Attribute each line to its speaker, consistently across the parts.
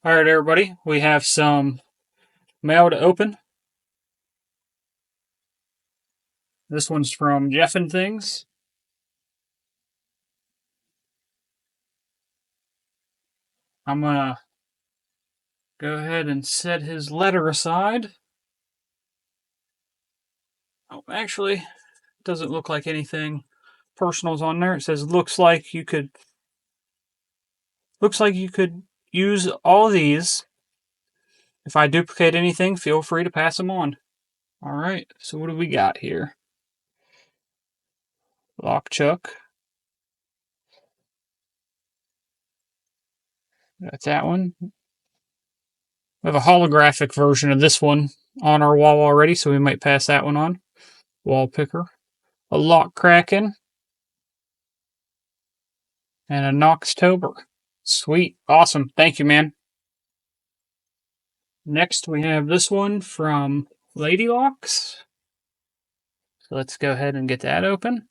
Speaker 1: All right, everybody, we have some mail to open. This one's from Jeff and Things. I'm gonna go ahead and set his letter aside. Oh, actually, it doesn't look like anything personal's on there. It says looks like you could use all these. If I duplicate anything, feel free to pass them on. All right, so what do we got here? Lock Chuck. Got that one. We have a holographic version of this one on our wall already, so we might pass that one on. Wall picker. A Lock Kraken. And a Knoxtober. Sweet. Awesome. Thank you, man. Next, we have this one from Ladylocks. So let's go ahead and get that open.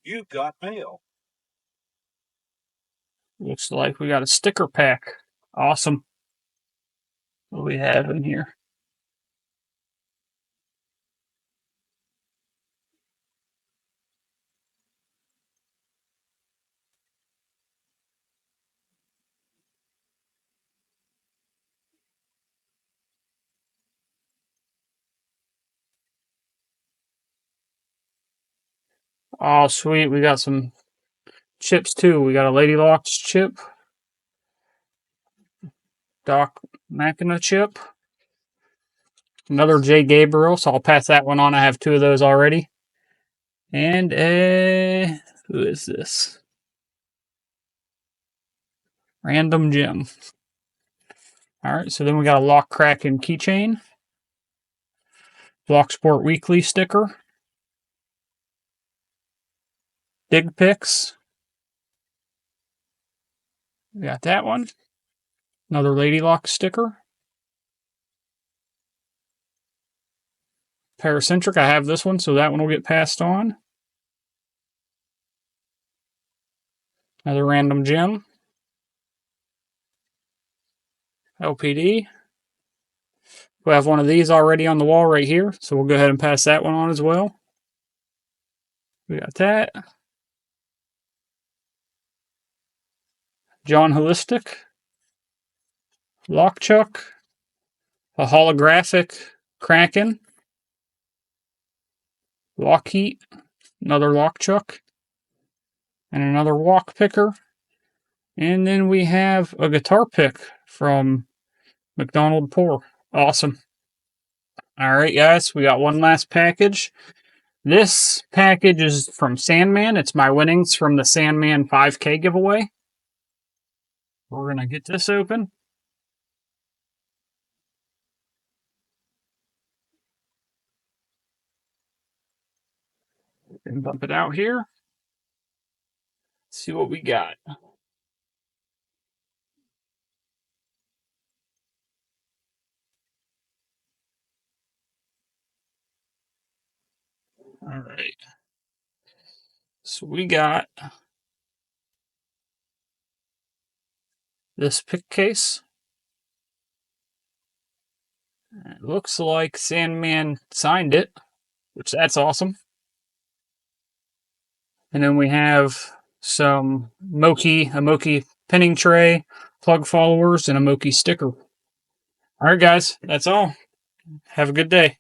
Speaker 2: You've got mail.
Speaker 1: Looks like we got a sticker pack. Awesome. What do we have in here? Oh, sweet. We got some chips, too. We got a Ladylock's chip. Doc Machina chip. Another J. Gabriel, so I'll pass that one on. I have two of those already. And who is this? Random Gem. Alright, so then we got a Lock Kraken keychain. Blocksport Weekly sticker. Dig Picks. We got that one. Another Ladylock sticker. Paracentric, I have this one, so that one will get passed on. Another Random Gem. LPD. We have one of these already on the wall right here, so we'll go ahead and pass that one on as well. We got that. John Holistic. Lockchuck. A holographic Kraken. Lockheat. Another Lockchuck. And another Walk Picker. And then we have a guitar pick from McDonald Poor. Awesome. Alright, guys, we got one last package. This package is from Sandman. It's my winnings from the Sandman 5K giveaway. We're going to get this open. And bump it out here. Let's see what we got. All right. So we got this pick case. It looks like Sandman signed it, which that's awesome. And then we have some a Moki pinning tray, plug followers, and a Moki sticker. All right, guys, that's all. Have a good day.